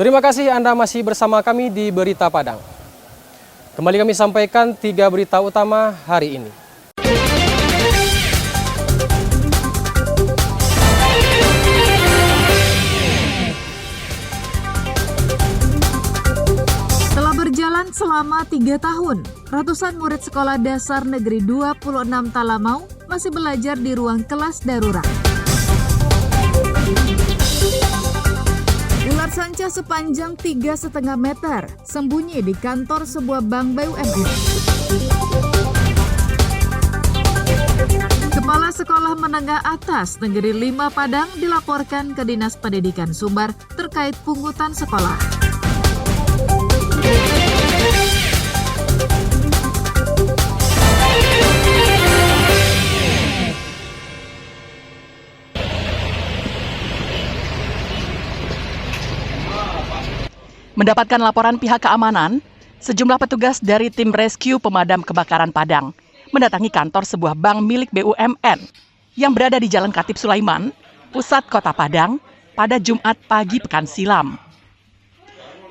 Terima kasih Anda masih bersama kami di Berita Padang. Kembali kami sampaikan 3 berita utama hari ini. Telah berjalan selama 3 tahun, ratusan murid sekolah dasar negeri 26 Talamau masih belajar di ruang kelas darurat. Ular sanca sepanjang 3,5 meter sembunyi di kantor sebuah bank BUMN. Kepala Sekolah Menengah Atas Negeri 5 Padang dilaporkan ke Dinas Pendidikan Sumbar terkait pungutan sekolah. Mendapatkan laporan pihak keamanan, sejumlah petugas dari tim rescue pemadam kebakaran Padang mendatangi kantor sebuah bank milik BUMN yang berada di Jalan Khatib Sulaiman, pusat kota Padang, pada Jumat pagi pekan silam.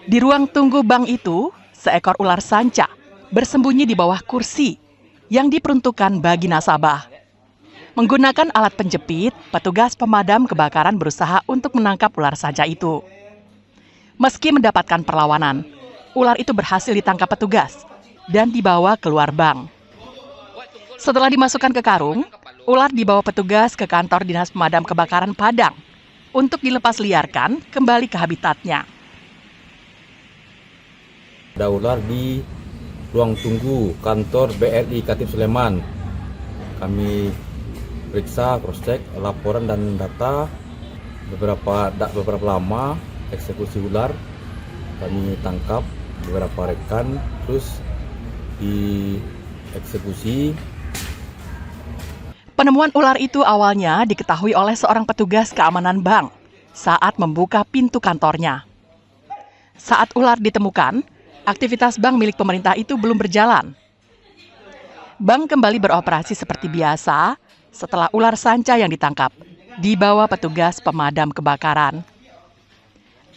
Di ruang tunggu bank itu, seekor ular sanca bersembunyi di bawah kursi yang diperuntukkan bagi nasabah. Menggunakan alat penjepit, petugas pemadam kebakaran berusaha untuk menangkap ular sanca itu. Meski mendapatkan perlawanan, ular itu berhasil ditangkap petugas dan dibawa keluar bank. Setelah dimasukkan ke karung, ular dibawa petugas ke kantor Dinas Pemadam Kebakaran Padang untuk dilepas liarkan kembali ke habitatnya. Ada ular di ruang tunggu kantor BRI Khatib Sulaiman. Kami periksa, cross-check laporan dan data beberapa lama eksekusi ular. Kami tangkap beberapa rekan, terus dieksekusi. Penemuan ular itu awalnya diketahui oleh seorang petugas keamanan bank saat membuka pintu kantornya. Saat ular ditemukan, aktivitas bank milik pemerintah itu belum berjalan. Bank kembali beroperasi seperti biasa setelah ular sanca yang ditangkap dibawa petugas pemadam kebakaran.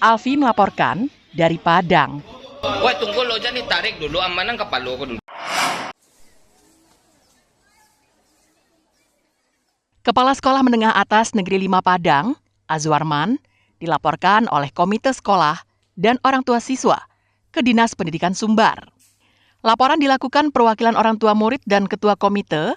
Alfi melaporkan dari Padang. Wah, tunggu lo, jangan ditarik dulu, amanang kepala ko dulu. Kepala Sekolah Menengah Atas Negeri 5 Padang, Azwarman, dilaporkan oleh komite sekolah dan orang tua siswa ke Dinas Pendidikan Sumbar. Laporan dilakukan perwakilan orang tua murid dan ketua komite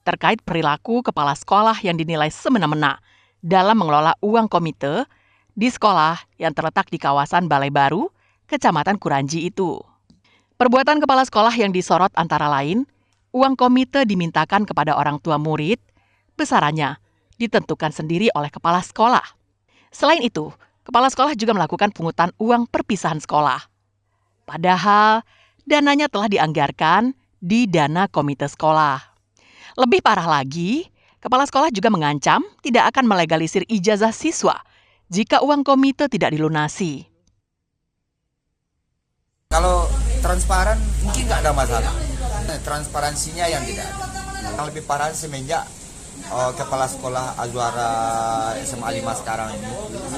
terkait perilaku kepala sekolah yang dinilai semena-mena dalam mengelola uang komite di sekolah yang terletak di kawasan Balai Baru, Kecamatan Kuranji itu. Perbuatan kepala sekolah yang disorot antara lain, uang komite dimintakan kepada orang tua murid, besarannya ditentukan sendiri oleh kepala sekolah. Selain itu, kepala sekolah juga melakukan pungutan uang perpisahan sekolah. Padahal, dananya telah dianggarkan di dana komite sekolah. Lebih parah lagi, kepala sekolah juga mengancam tidak akan melegalisir ijazah siswa jika uang komite tidak dilunasi. Kalau transparan mungkin nggak ada masalah. Transparansinya yang tidak ada. Yang lebih parah semenjak kepala sekolah Azwara SMA 5 sekarang ini,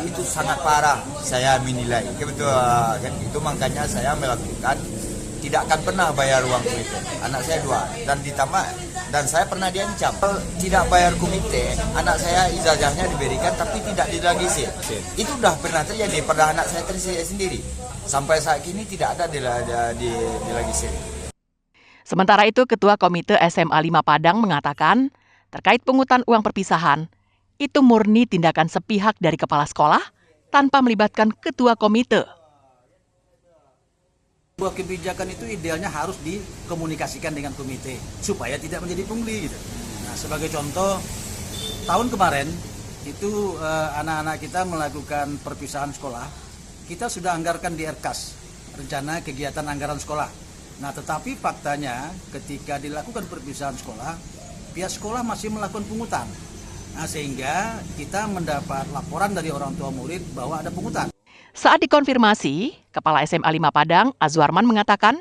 itu sangat parah saya menilai. Kebetulan kan itu makanya saya melakukan tidak akan pernah bayar uang komite. Anak saya 2 dan ditambah, dan saya pernah diancam tidak bayar komite, anak saya ijazahnya diberikan tapi tidak dilegalisir. Itu sudah pernah terjadi pada anak saya sendiri. Sampai saat ini tidak ada dilegalisir. Sementara itu, Ketua Komite SMA 5 Padang mengatakan terkait pungutan uang perpisahan, itu murni tindakan sepihak dari kepala sekolah tanpa melibatkan ketua komite. Sebuah kebijakan itu idealnya harus dikomunikasikan dengan komite supaya tidak menjadi pungli gitu. Nah, sebagai contoh, tahun kemarin itu anak-anak kita melakukan perpisahan sekolah, kita sudah anggarkan di RKAS, rencana kegiatan anggaran sekolah. Nah, tetapi faktanya ketika dilakukan perpisahan sekolah, pihak sekolah masih melakukan pungutan. Nah, sehingga kita mendapat laporan dari orang tua murid bahwa ada pungutan. Saat dikonfirmasi, Kepala SMA 5 Padang, Azwarman mengatakan,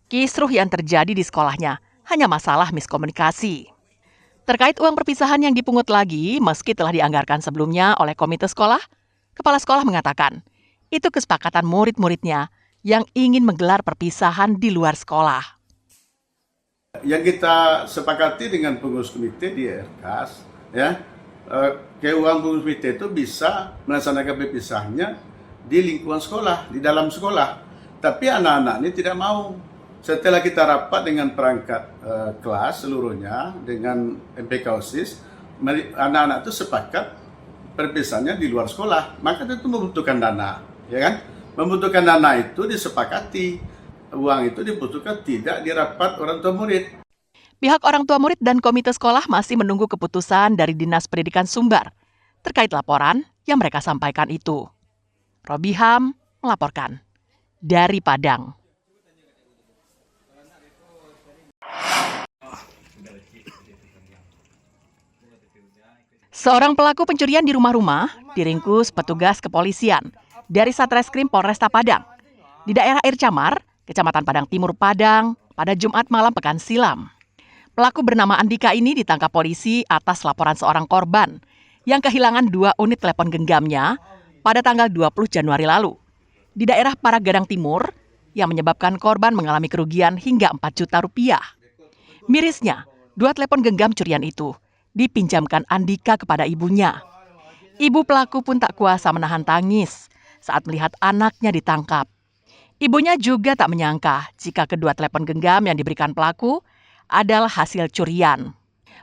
kisruh yang terjadi di sekolahnya hanya masalah miskomunikasi. Terkait uang perpisahan yang dipungut lagi, meski telah dianggarkan sebelumnya oleh komite sekolah, Kepala sekolah mengatakan, Itu kesepakatan murid-muridnya yang ingin menggelar perpisahan di luar sekolah. Yang kita sepakati dengan pengurus komite di RKAS, ya, keuangan pengurus komite itu bisa melaksanakan perpisahannya di lingkungan sekolah, di dalam sekolah. Tapi anak-anak ini tidak mau. Setelah kita rapat dengan perangkat kelas seluruhnya, dengan MPK OSIS, anak-anak itu sepakat perpisahannya di luar sekolah. Maka itu membutuhkan dana, ya kan? Membutuhkan dana itu disepakati. Uang itu dibutuhkan tidak di rapat orang tua murid. Pihak orang tua murid dan komite sekolah masih menunggu keputusan dari Dinas Pendidikan Sumbar terkait laporan yang mereka sampaikan itu. Robiham melaporkan dari Padang. Seorang pelaku pencurian di rumah-rumah diringkus petugas kepolisian dari Satreskrim Polresta Padang di daerah Air Camar, Kecamatan Padang Timur, Padang, pada Jumat malam pekan silam. Pelaku bernama Andika ini ditangkap polisi atas laporan seorang korban yang kehilangan 2 unit telepon genggamnya pada tanggal 20 Januari lalu di daerah Paragadang Timur yang menyebabkan korban mengalami kerugian hingga 4 juta rupiah. Mirisnya, 2 telepon genggam curian itu dipinjamkan Andika kepada ibunya. Ibu pelaku pun tak kuasa menahan tangis saat melihat anaknya ditangkap. Ibunya juga tak menyangka jika kedua telepon genggam yang diberikan pelaku adalah hasil curian.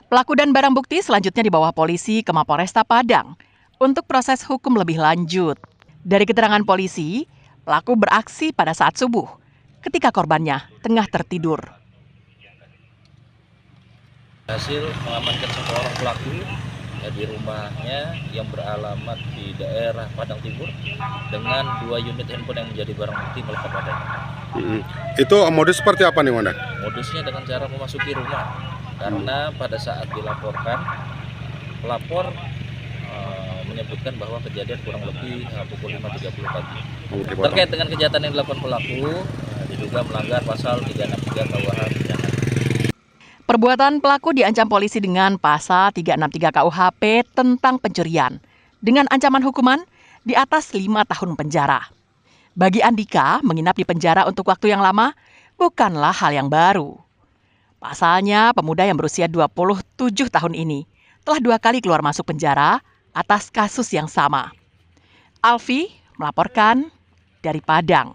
Pelaku dan barang bukti selanjutnya dibawa polisi ke Mapolresta Padang untuk proses hukum lebih lanjut. Dari keterangan polisi, pelaku beraksi pada saat subuh ketika korbannya tengah tertidur. Hasil mengamankan seorang pelaku di rumahnya yang beralamat di daerah Padang Timur dengan 2 unit handphone yang menjadi barang bukti melekat padanya. Itu modus seperti apa nih, Wanda? Modusnya dengan cara memasuki rumah, karena pada saat dilaporkan, pelapor menyebutkan bahwa kejadian kurang lebih pukul 5.30 pagi. Terkait dengan kejahatan yang dilakukan pelaku, diduga melanggar pasal 363 KUH pidana. Perbuatan pelaku diancam polisi dengan pasal 363 KUHP tentang pencurian dengan ancaman hukuman di atas 5 tahun penjara. Bagi Andika, menginap di penjara untuk waktu yang lama bukanlah hal yang baru. Pasalnya, pemuda yang berusia 27 tahun ini telah 2 kali keluar masuk penjara atas kasus yang sama. Alfi melaporkan dari Padang.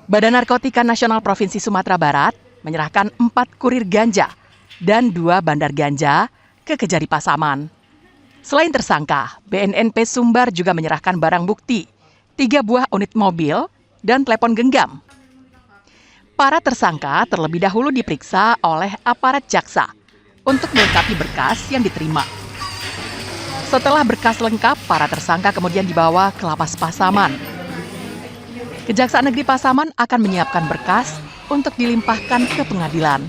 Badan Narkotika Nasional Provinsi Sumatera Barat menyerahkan 4 kurir ganja dan 2 bandar ganja ke Kejari Pasaman. Selain tersangka, BNNP Sumbar juga menyerahkan barang bukti, 3 buah unit mobil dan telepon genggam. Para tersangka terlebih dahulu diperiksa oleh aparat jaksa untuk melengkapi berkas yang diterima. Setelah berkas lengkap, para tersangka kemudian dibawa ke Lapas Pasaman. Kejaksaan Negeri Pasaman akan menyiapkan berkas untuk dilimpahkan ke pengadilan.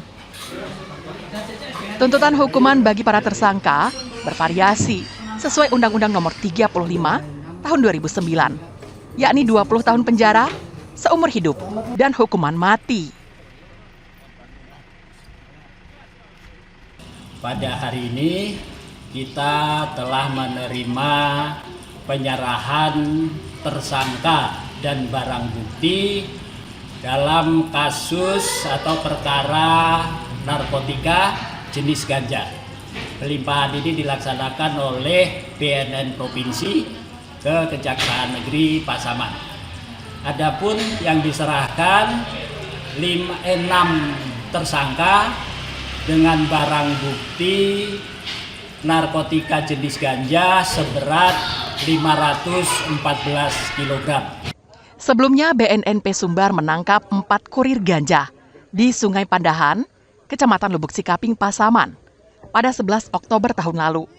Tuntutan hukuman bagi para tersangka bervariasi sesuai Undang-Undang Nomor 35 Tahun 2009, yakni 20 tahun penjara, seumur hidup, dan hukuman mati. Pada hari ini kita telah menerima penyerahan tersangka dan barang bukti dalam kasus atau perkara narkotika jenis ganja. Pelimpahan ini dilaksanakan oleh BNN Provinsi ke Kejaksaan Negeri Pasaman. Adapun yang diserahkan 6 tersangka dengan barang bukti narkotika jenis ganja seberat 514 kg. Sebelumnya, BNNP Sumbar menangkap 4 kurir ganja di Sungai Pandahan, Kecamatan Lubuk Sikaping, Pasaman, pada 11 Oktober tahun lalu.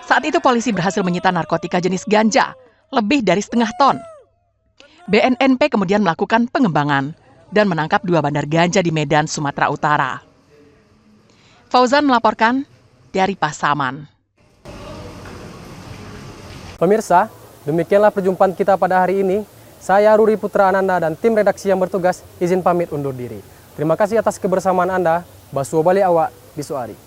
Saat itu polisi berhasil menyita narkotika jenis ganja lebih dari setengah ton. BNNP kemudian melakukan pengembangan dan menangkap 2 bandar ganja di Medan, Sumatera Utara. Fauzan melaporkan dari Pasaman. Pemirsa, demikianlah perjumpaan kita pada hari ini. Saya Ruri Putra Ananda dan tim redaksi yang bertugas izin pamit undur diri. Terima kasih atas kebersamaan Anda. Basuh balik awak, bisu ari.